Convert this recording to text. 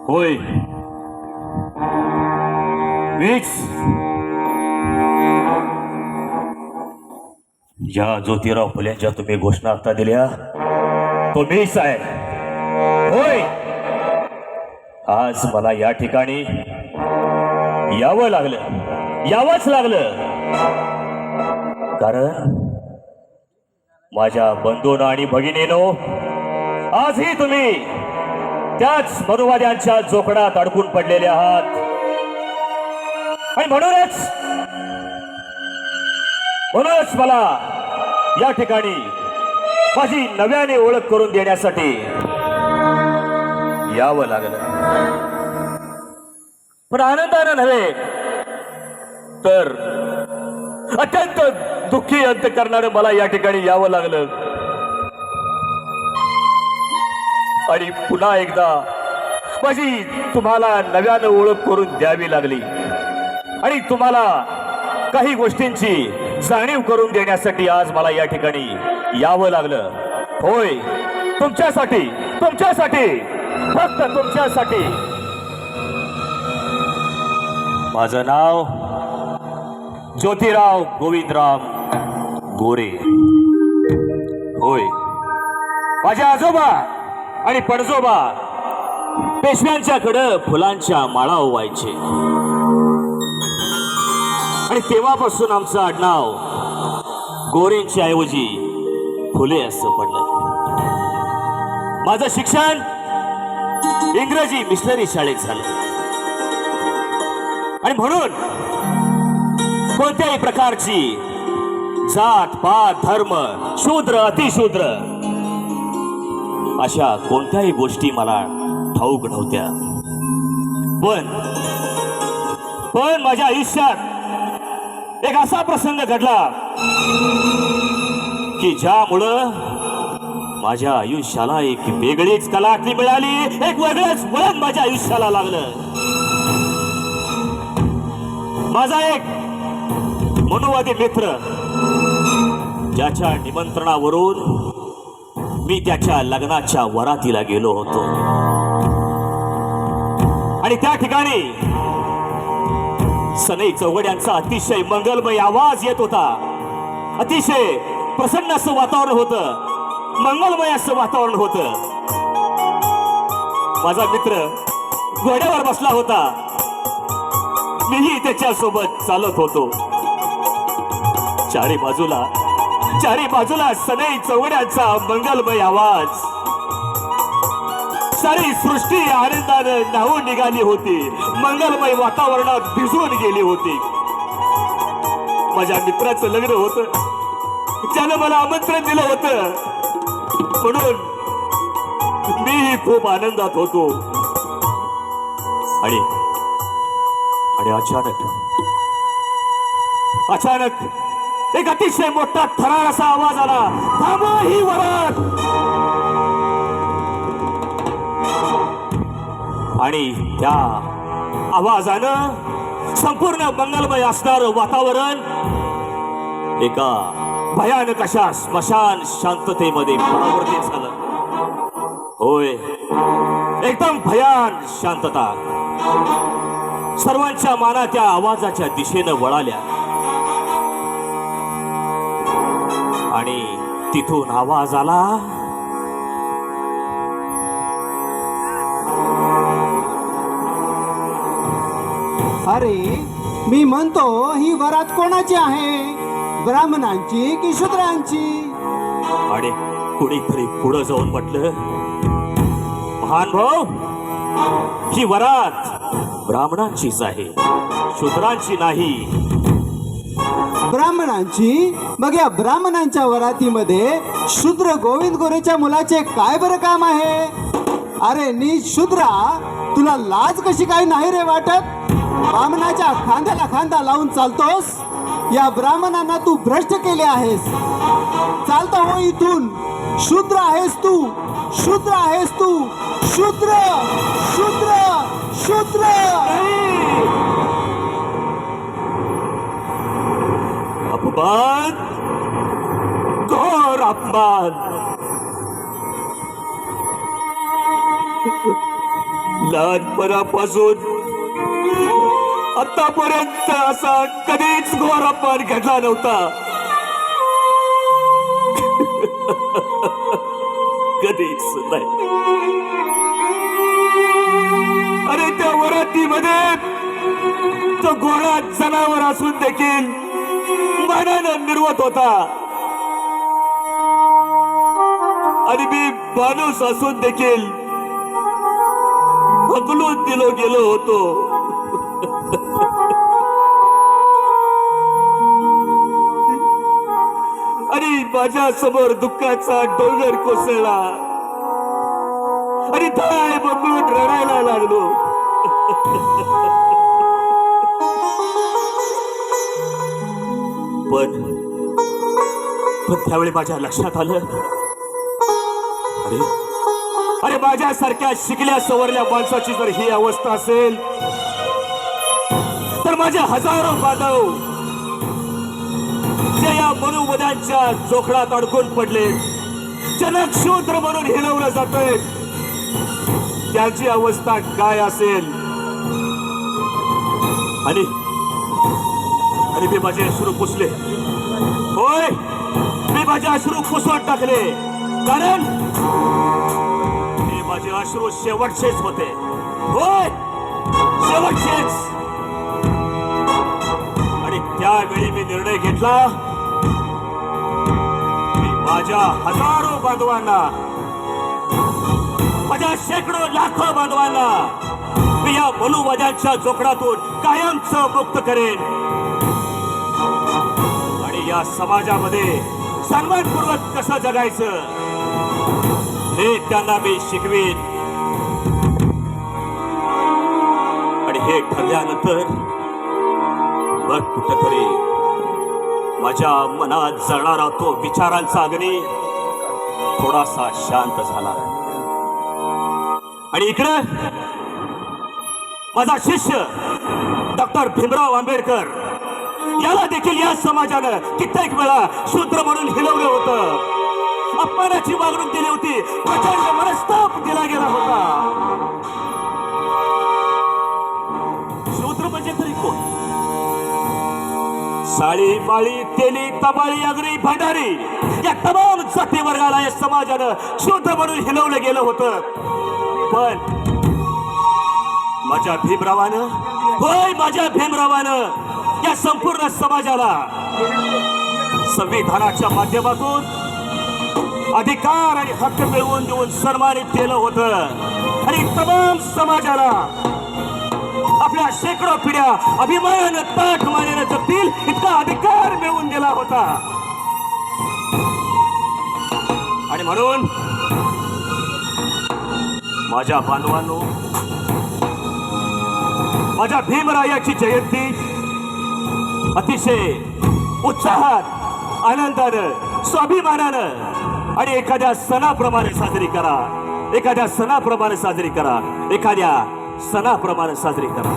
होय मीच ज्या ज्योतिराव फुलेंच्या तुम्ही घोषणा आता दिल्या तो मीच आहे. होय आज मला या ठिकाणी यावं यावंच लागलं कारण माझ्या बंधूंनो आणि भगिनीनो आजही तुम्ही त्याच मनुवाद्यांच्या जोखडात अडकून पडलेले आहात आणि म्हणूनच मला या ठिकाणी माझी नव्याने ओळख करून देण्यासाठी यावं लागलं. पण आनंदानं नव्हे तर अत्यंत दुःखी अंत करणारं मला या ठिकाणी यावं लागलं आणि पुन्हा एकदा माझी तुम्हाला नव्यानं ओळख करून द्यावी लागली आणि तुम्हाला काही गोष्टींची जाणीव करून देण्यासाठी आज मला या ठिकाणी यावं लागलं. होय तुमच्यासाठी फक्त तुमच्यासाठी. माझं नाव ज्योतिराव गोविंदराम गोरे. होय माझे आजोबा आणि पणजोबा पेशव्यांच्याकडं फुलांच्या माळा ओवायचे आणि तेव्हापासून आमचं आडनाव गोरेंच्या ऐवजी फुले असं पडलं. माझं शिक्षण इंग्रजी मिशनरी शाळेत झालं आणि म्हणून कोणत्याही प्रकारची जात पात धर्म शूद्र अतिशूद्र अशा कोणत्याही गोष्टी मला ठाऊक नव्हत्या. पण माझ्या आयुष्यात एक असा प्रसंग घडला की ज्यामुळं माझ्या आयुष्याला एक वेगळीच कलाटणी मिळाली, एक वेगळंच वळण माझ्या आयुष्याला लागलं. माझा एक मनुवादी मित्र ज्याच्या निमंत्रणावरून मी त्याच्या लग्नाच्या वरातीला गेलो होतो आणि त्या ठिकाणी सनई चौघड्यांचा अतिशय मंगलमय आवाज येत होता. अतिशय प्रसन्न असं वातावरण होतं, मंगलमय असं वातावरण होतं. माझा मित्र घोड्यावर बसला होता, मीही त्याच्यासोबत चालत होतो. चारी बाजूला सनई चौघड्यांचा मंगलमय आवाज. सारी सृष्टी आनंदाने न्हावून निघाली होती, मंगलमय वातावरणात भिजून गेली होती. माझ्या मित्राचं लग्न होतं, त्यानं मला आमंत्रण दिलं होतं, म्हणून मीही खूप आनंदात होतो. आणि अचानक एक अतिशय मोठा थरार असा आवाज आला, थांबा ही वरात. आणि त्या आवाजानं संपूर्ण मंगलमय असणारं वातावरण एका भयानक अशा स्मशान शांततेमध्ये परावर्तित झालं. होय एकदम भयान शांतता. सर्वांच्या माना त्या आवाजाच्या दिशेनं वळाल्या आणि तिथून आवाज आला, अरे मी म्हणतो ही वरात कोणाची आहे, ब्राह्मणांची की शूद्रांची? आणि कुणीतरी पुढे जाऊन म्हटलं, महान भाऊ ही वरात ब्राह्मणांचीच आहे, शूद्रांची नाही. ब्राह्मणांची? मग या ब्राह्मणांच्या वरातीमध्ये शूद्र गोविंद गोरेच्या मुलाचे काय बरं काम आहे? अरे नी शूद्रा, तुला लाज कशी काही नाही रे वाटत? ब्राह्मणाच्या खांद्याला खांदा लावून चालतोस. या ब्राह्मणांना तू भ्रष्ट केले आहेस. चालता हो इथून. शूद्र आहेस तू, शूद्र आहेस तू, शूद्र शूद्र शूद्र. अपमान, घोर अपमान. लहानपणापासून आतापर्यंत असा कधीच घोर अपमान घडला नव्हता. कधीच नाही. अरे त्या वरातीमध्ये तो घोडा जनावर असून देखील मानानं निर्वत होता आणि मी माणूस असून देखील हकलून दिलो गेलो होतो. आणि माझ्या समोर दुःखाचा डोंगर कोसळला आणि थाय बघून रडायला लागलो. पण त्यावेळी माझ्या लक्षात आलं, अरे अरे माझ्यासारख्या शिकल्या सवरल्या माणसाची जर ही अवस्था असेल तर माझे हजारो बांधव जे या मनोवदांच्या जोखडात अडकून पडले, ज्यांना शूद्र म्हणून हिणवलं जातंय, त्यांची अवस्था काय असेल. आणि आणि मी माझे अश्रू पुसले. होय, मी माझे अश्रू पुसून टाकले, कारण हे माझे अश्रू शेवटचेच होते. होय, शेवटचेच. आणि त्यावेळी मी निर्णय घेतला, मी माझ्या हजारो बांधवांना, माझ्या शेकडो लाखो बांधवांना मी या मनुवाद्यांच्या जोखडातून कायमचं मुक्त करेन आणि या समाजामध्ये सन्मानपूर्वक कसं जगायचं हे त्यांना मी शिकवीन. आणि हे ठरल्यानंतर मग कुठेतरी माझ्या मनात जळणारा तो विचारांचा अग्नी थोडासा शांत झाला. आणि इकडे माझा शिष्य डॉक्टर भीमराव आंबेडकर, याला देखील या समाजानं कित्येक वेळा शूद्र म्हणून हिलवलं होतं, अपमानाची वागणूक दिली होती, प्रचंड मनस्ताप दिला गेला होता. शूद्र म्हणजे तरी कोण? साळी माळी तेली तबाळी अग्री भंडारी या तमाम जाती वर्गाला या समाजानं शूद्र म्हणून हिलवलं गेलं होतं. पण माझ्या भीमरावानं, होय माझ्या भीमरावानं या संपूर्ण समाजाला संविधानाच्या माध्यमातून अधिकार आणि हक्क मिळवून देऊन सन्मानित केलं होतं. आणि तमाम समाजाला आपल्या शेकडो पिढ्या अभिमानानं ताठ मानेनं जगतील इतका अधिकार मिळवून दिला होता. आणि म्हणून माझ्या बांधवांनो, माझ्या भीमरायाची जयंती अतिशय उत्साहात, आनंदानं, स्वाभिमानानं आणि एखाद्या सणाप्रमाणे साजरी करा. एखाद्या सणाप्रमाणे साजरी करा. एखाद्या सणाप्रमाणे साजरी करा.